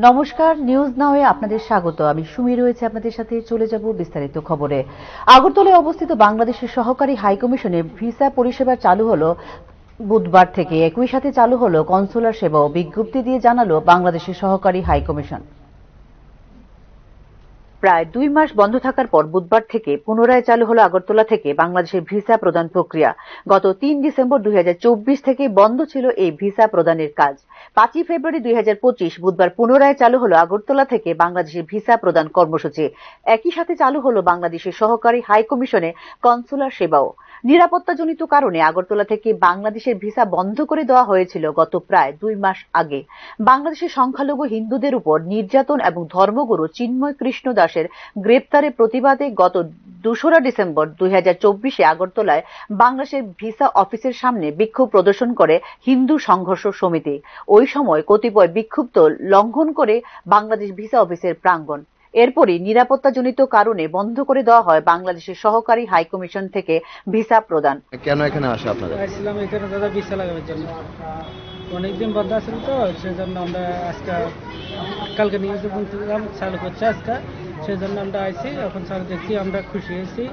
নমস্কার, নিউজ নাওয়ে আপনাদের স্বাগত। আমি সুমি রয়েছে আপনাদের সাথে। চলে যাব বিস্তারিত খবরে। আগরতলায় অবস্থিত বাংলাদেশের সহকারী হাইকমিশনে ভিসা পরিষেবা চালু হলো বুধবার থেকে। একই সাথে চালু হলো কনসুলার সেবাও। বিজ্ঞপ্তি দিয়ে জানালো বাংলাদেশের সহকারী হাইকমিশন। প্রায় 2 মাস বন্ধ থাকার পর বুধবার থেকে পুনরায় চালু হলো আগরতলা থেকে বাংলাদেশের ভিসা প্রদান প্রক্রিয়া। গত 3 ডিসেম্বর 2024 থেকে বন্ধ ছিল এই ভিসা প্রদানের কাজ। 5 ফেব্রুয়ারি 2025 বুধবার পুনরায় চালু হলো আগরতলা থেকে বাংলাদেশের ভিসা প্রদান কর্মসূচি। একই সাথে চালু হলো বাংলাদেশের সহকারী হাইকমিশনে কনসুলার সেবাও। নিরাপত্তাজনিত কারণে আগরতলা থেকে বাংলাদেশের ভিসা বন্ধ করে দেওয়া হয়েছিল গত প্রায় 2 মাস আগে। বাংলাদেশের সংখ্যালঘু হিন্দুদের উপর নির্যাতন এবং ধর্মগুরু চিন্ময় কৃষ্ণ দাসের গ্রেপ্তারের প্রতিবাদে গত 2রা ডিসেম্বর 2024 আগরতলায় বাংলাদেশের ভিসা অফিসের সামনে বিক্ষোভ প্রদর্শন করে হিন্দু সংঘর্ষ সমিতি। ওই সময় কতিপয় বিক্ষুব্ধ লঙ্ঘন করে বাংলাদেশ ভিসা অফিসের প্রাঙ্গণ। এরপরই নিরাপত্তাজনিত কারণে বন্ধ করে দেওয়া হয় বাংলাদেশের সহকারী হাইকমিশন থেকে ভিসা প্রদান। কেন এখানে আসা আপনাদের? আসছিলাম এখানে দাদা ভিসা লাগানোর জন্য। অনেকদিন বন্ধ আছিল তো, সেজন্য আমরা আজকে কালকে নিউজে বলছিলাম চালু করছে আজকে, সেজন্য আমরা আইছি। এখন চালু দেখছি, আমরা খুশি হয়েছি।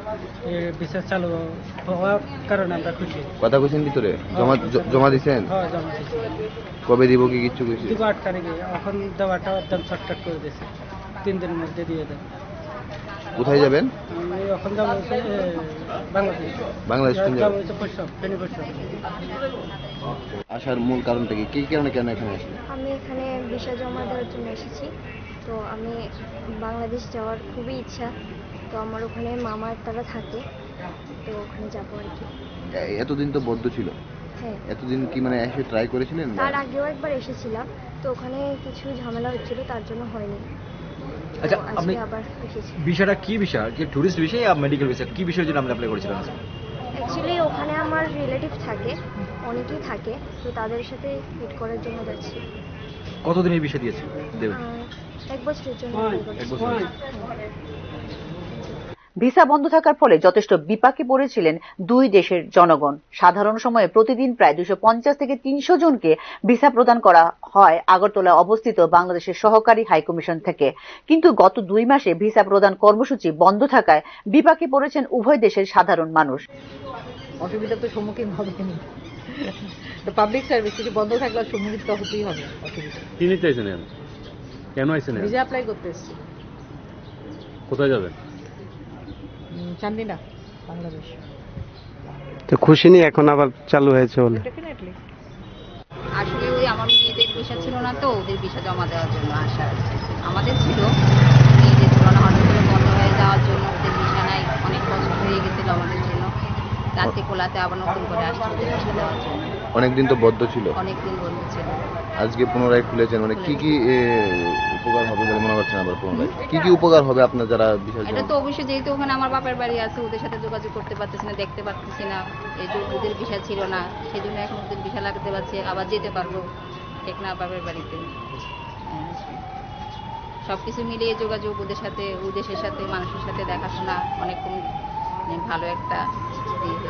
ভিসা চালু হওয়ার কারণে আমরা খুশি। কথা কইছেন ভিতরে জমা দিছেন? হ্যাঁ, জমা দিচ্ছি। কবে দিব কি কিছু কইছে? দিব 8 তারিখে। এখন দেওয়াটা একদম শর্টকাট করে দিয়েছে, 3 দিনের মধ্যে দিয়ে দেন। কোথায় যাবেন? আমি এখন যাবো বাংলাদেশ। বাংলাদেশ যাবো ফেনী পরিষদ। আসার মূল কারণটা কি? কি কারণে কেন এখানে আসলেন? আমি এখানে ভিসা জমা দেওয়ার জন্য এসেছি। তো আমি বাংলাদেশ যাওয়ার খুবই ইচ্ছা। তো আমার ওখানে মামার তারা থাকে, তো ওখানে যাবো আর কি। এতদিন তো বদ্ধ ছিল। হ্যাঁ, এতদিন কি মানে এসে ট্রাই করেছিলেন? তার আগেও একবার এসেছিলাম, তো ওখানে কিছু ঝামেলা হচ্ছিল, তার জন্য হয়নি। আচ্ছা, তো আপনি আজকে আবার এসেছি। ভিসাটা কি ভিসা? কি টুরিস্ট ভিসা না মেডিকেল ভিসা? কি বিষয়ের জন্য আপনি অ্যাপ্লাই করেছিলেন? অ্যাকচুয়ালি ওখানে আমার রিলেটিভ থাকে, অনেকেই থাকে, তো তাদের সাথে মিট করার জন্য যাচ্ছি। কতদিনের ভিসা দিয়েছে দেবেন? 1 বছরের জন্য apply এক করেছি। বছর। ভিসা বন্ধ থাকার ফলে যথেষ্ট বিপাকে পড়েছিলেন দুই দেশের জনগণ। সাধারণ সময়ে প্রতিদিন প্রায় 250 থেকে 300 জনকে ভিসা প্রদান করা হয় আগরতলায় অবস্থিত বাংলাদেশের সহকারী হাইকমিশন থেকে। কিন্তু গত 2 মাসে ভিসা প্রদান কর্মসূচি বন্ধ থাকায় বিপাকে পড়েছেন উভয় দেশের সাধারণ মানুষ। অসুবিধার তো সম্মুখীন হবেনি। পাবলিক সার্ভিস যদি বন্ধ থাকলে সম্মুখীন তো হতেই হবে অসুবিধা। কি নিতে চাইছেন? কেন আইছেন? ভিসা অ্যাপ্লাই করতে এসেছি। কোথায় যাবেন? চান্দিনা, বাংলাদেশ। তো খুশি নি এখন আবার চালু হয়েছে বলে? ডেফিনেটলি। আসলে ওই আমার মেয়েদের ভিসা ছিল না, তো ওদের ভিসা জমা দেওয়ার জন্য আসা হয়েছে। আমাদের ছিল, মেয়েদের ছিল না। হঠাৎ করে বন্ধ হয়ে যাওয়ার জন্য ওদের ভিসা নাই, অনেক কষ্ট হয়ে গেছিল আমাদের জন্য। রাতে কোলাতে আবার নতুন করে আসছে ওদের ভিসা দেওয়ার জন্য। অনেকদিন তো বদ্ধ ছিল। অনেকদিন বন্ধ ছিল, আজকে পুনরায় খুলেছেন। মানে কি কি উপকার হবে বলে মনে করছেন? আবার পুনরায় কি কি উপকার হবে আপনার যারা বিষয়? এটা তো অবশ্যই, যেহেতু ওখানে আমার বাপের বাড়ি আছে, ওদের সাথে যোগাযোগ করতে পারতেছি না, দেখতে পারতেছি না। এই যে ওদের ভিসা ছিল না, সেই জন্য এখন ওদের ভিসা লাগাতে পারছি, আবার যেতে পারবো টেকনা বাপের বাড়িতে। সবকিছু মিলিয়ে যোগাযোগ ওদের সাথে, ওই দেশের সাথে, মানুষের সাথে দেখাশোনা অনেক ভালো একটা হয়েছে।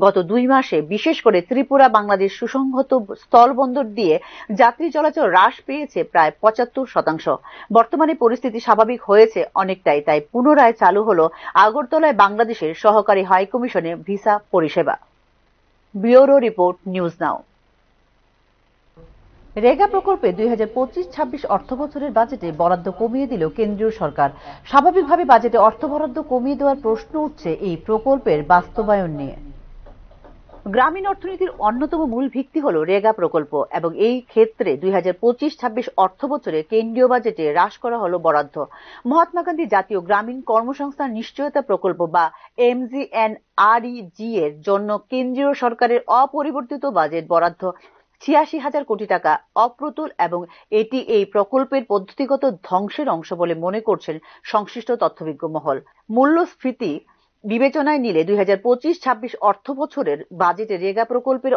গত 2 মাসে বিশেষ করে ত্রিপুরা বাংলাদেশ সুসংহত স্থলবন্দর দিয়ে যাত্রী চলাচল হ্রাস পেয়েছে প্রায় 75%। বর্তমানে পরিস্থিতি স্বাভাবিক হয়েছে অনেকটাই, তাই পুনরায় চালু হলো আগরতলায় বাংলাদেশের সহকারী হাইকমিশনে ভিসা পরিষেবা। Bureau report, news now. REGA প্রকল্পে 2025-26 অর্থবছরের বাজেটে বরাদ্দ কমিয়ে দিল কেন্দ্রীয় সরকার। স্বাভাবিকভাবে বাজেটে অর্থ বরাদ্দ কমিয়ে দেওয়ার প্রশ্ন উঠছে এই প্রকল্পের বাস্তবায়ন নিয়ে। গ্রামীণ অর্থনীতির অন্যতম মূল ভিত্তি হল রেগা প্রকল্প, এবং এই ক্ষেত্রে 2025-26 অর্থবছরে কেন্দ্রীয় বাজেটে হ্রাস করা হলো বরাদ্দ। মহাত্মা গান্ধী জাতীয় গ্রামীণ কর্মসংস্থান নিশ্চয়তা প্রকল্প বা MGNREG এর জন্য কেন্দ্রীয় সরকারের অপরিবর্তিত বাজেট বরাদ্দ 86,000 কোটি টাকা অপ্রতুল, এবং এটি এই প্রকল্পের পদ্ধতিগত ধ্বংসের অংশ বলে মনে করছেন সংশ্লিষ্ট তথ্যবিজ্ঞ মহল। মূল্যস্ফীতি বিবেচনায় নিলে 2025-26 অর্থ বছরের বাজেটে রেগা প্রকল্পের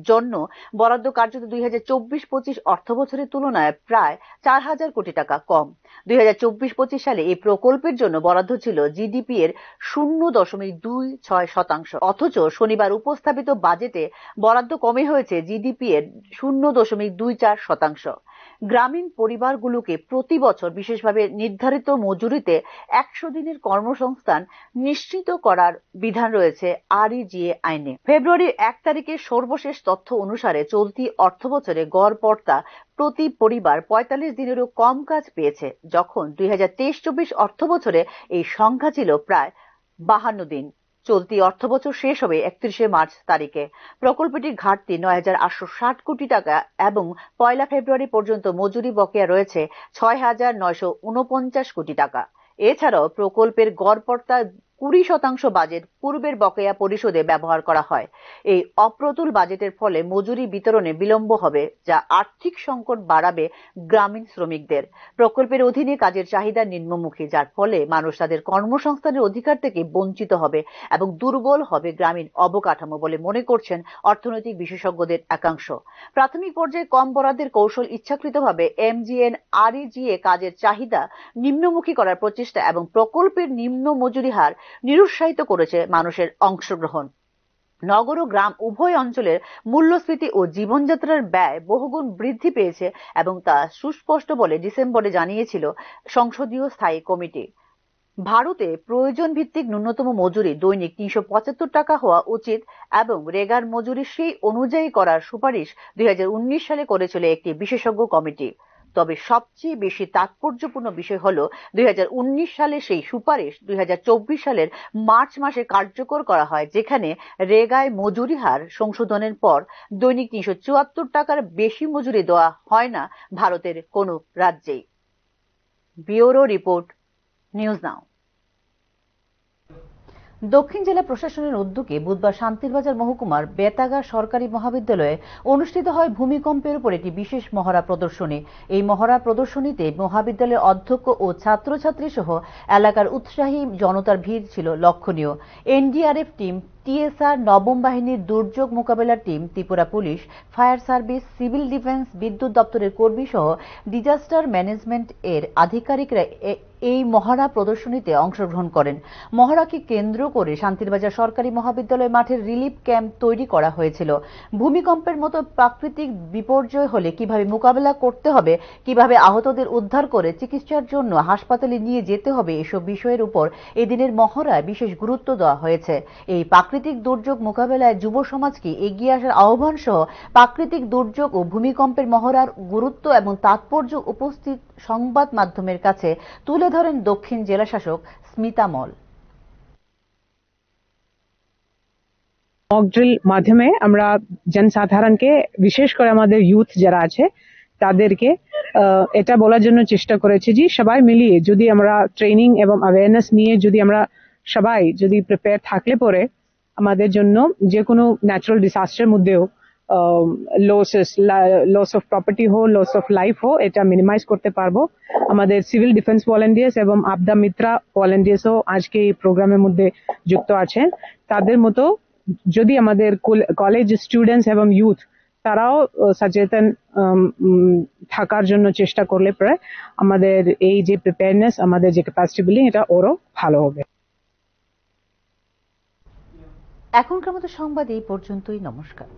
জন্য বরাদ্দ কার্যত 2024-25 অর্থ বছরের তুলনায় প্রায় 4,000 কোটি টাকা কম। 2024-25 সালে এই প্রকল্পের জন্য বরাদ্দ ছিল জিডিপি এর 0.26%, অথচ শনিবার উপস্থাপিত বাজেটে বরাদ্দ কমে হয়েছে জিডিপি এর 0.24%। গ্রামীণ পরিবারগুলোকে প্রতি বছর বিশেষভাবে নির্ধারিত মজুরিতে 100 দিনের কর্মসংস্থান নিশ্চিত করার বিধান রয়েছে আরইজিএ আইনে। ফেব্রুয়ারির 1 তারিখের সর্বশেষ তথ্য অনুসারে চলতি অর্থবছরে গড় কর্তা প্রতি পরিবার 45 দিনেরও কম কাজ পেয়েছে, যখন 2023-24 অর্থ বছরে এই সংখ্যা ছিল প্রায় 52 দিন। চলতি অর্থবছর শেষ হবে 31 মার্চ তারিখে। প্রকল্পটির ঘাটতি 9,860 কোটি টাকা এবং 1 ফেব্রুয়ারি পর্যন্ত মজুরি বকেয়া রয়েছে 6,949 কোটি টাকা। এছাড়াও প্রকল্পের গড়পড়তা 20% বাজেট পূর্বের বকেয়া পরিশোধে ব্যবহার করা হয়। এই অপ্রতুল বাজেটের ফলে মজুরি বিতরণে বিলম্ব হবে, যা আর্থিক সংকট বাড়াবে গ্রামীণ শ্রমিকদের। প্রকল্পের অধীনে কাজের চাহিদা নিম্নমুখী, যার ফলে মানুষ তাদের কর্মসংস্থানের অধিকার থেকে বঞ্চিত হবে এবং দুর্বল হবে গ্রামীণ অবকাঠামো বলে মনে করছেন অর্থনৈতিক বিশেষজ্ঞদের একাংশ। প্রাথমিক পর্যায়ে কম বরাদ্দের কৌশল ইচ্ছাকৃতভাবে আরইজিএ কাজের চাহিদা নিম্নমুখী করার প্রচেষ্টা এবং প্রকল্পের নিম্ন মজুরি হার নিরুৎসাহিত করেছে মানুষের অংশগ্রহণ। নগর ও গ্রাম উভয় অঞ্চলের মূল্যস্ফীতি ও জীবনযাত্রার ব্যয় বহুগুণ বৃদ্ধি পেয়েছে এবং তা সুস্পষ্ট বলে ডিসেম্বরে জানিয়েছিল সংসদীয় স্থায়ী কমিটি। ভারতে প্রয়োজন ভিত্তিক ন্যূনতম মজুরি দৈনিক 375 টাকা হওয়া উচিত এবং রেগার মজুরি সেই অনুযায়ী করার সুপারিশ 2019 সালে করেছিল একটি বিশেষজ্ঞ কমিটি। তবে সবচেয়ে বেশি তাৎপর্যপূর্ণ বিষয় হল 2019 সালে সেই সুপারিশ 2024 সালের মার্চ মাসে কার্যকর করা হয়, যেখানে রেগায় মজুরি হার সংশোধনের পর দৈনিক 374 টাকার বেশি মজুরি দেওয়া হয় না ভারতের কোনো রাজ্যেই। ব্যুরো রিপোর্ট, নিউজ নাও। দক্ষিণ জেলা প্রশাসনের উদ্যোগে বুধবার শান্তিরবাজার মহকুমার বেতাগা সরকারি মহাবিদ্যালয়ে অনুষ্ঠিত হয় ভূমিকম্পের উপর একটি বিশেষ মহড়া প্রদর্শনী। এই মহড়া প্রদর্শনীতে মহাবিদ্যালয়ের অধ্যক্ষ ও ছাত্রছাত্রী সহ এলাকার উৎসাহী জনতার ভিড় ছিল লক্ষণীয়। এনডিআরএফ টিম, টিএসআর, নবম বাহিনীর দুর্যোগ মোকাবেলার team, Tripura police, fire service, civil defence, বিদ্যুৎ দপ্তরের কর্মী সহ ডিজাস্টার ম্যানেজমেন্ট এর আধিকারিকরা এই মহড়া প্রদর্শনীতে অংশগ্রহণ করেন। মহড়াকে কেন্দ্র করে শান্তিরবাজার সরকারি মহাবিদ্যালয় মাঠের রিলিফ ক্যাম্প তৈরি করা হয়েছিল। ভূমিকম্পের মতো প্রাকৃতিক বিপর্যয় হলে কিভাবে মোকাবেলা করতে হবে, কিভাবে আহতদের উদ্ধার করে চিকিৎসার জন্য হাসপাতালে নিয়ে যেতে হবে, এসব বিষয়ের উপর এদিনের মহড়ায় বিশেষ গুরুত্ব দেওয়া হয়েছে। এই প্রাকৃতিক দুর্যোগ মোকাবেলায় যুব সমাজকে এগিয়ে আসার আহ্বান সহ প্রাকৃতিক দুর্যোগ ও ভূমিকম্পের মহড়ার গুরুত্ব এবং তাৎপর্য উপস্থিত সংবাদ মাধ্যমের কাছে তুলে ধরেন দক্ষিণ জেলা শাসক স্মিতা মল। মক ড্রিল মাধ্যমে আমরা জনসাধারণকে, বিশেষ করে আমাদের ইউথ যারা আছে তাদেরকে এটা বলার জন্য চেষ্টা করেছি যে সবাই মিলিয়ে যদি আমরা ট্রেনিং এবং অ্যাওয়ারনেস নিয়ে যদি আমরা সবাই যদি প্রিপেয়ার থাকলে পরে আমাদের জন্য যে কোনো ন্যাচারাল ডিসাস্টার মধ্যেও লস অফ প্রপার্টি হো, লস অফ লাইফ হো, এটা মিনিমাইজ করতে পারবো। আমাদের সিভিল ডিফেন্স ভলেন্টিয়ার্স এবং আপদা মিত্রা ভলেন্টিয়ার্সও আজকে এই প্রোগ্রামের মধ্যে যুক্ত আছেন। তাদের মতো যদি আমাদের কলেজ স্টুডেন্টস এবং ইউথ তারাও সচেতন থাকার জন্য চেষ্টা করলে পরে আমাদের এই যে প্রিপেয়ারনেস, আমাদের যে ক্যাপাসিটি বিল্ডিং, এটা ওরও ভালো হবে। এখনকার মতো সংবাদ এই পর্যন্তই। নমস্কার।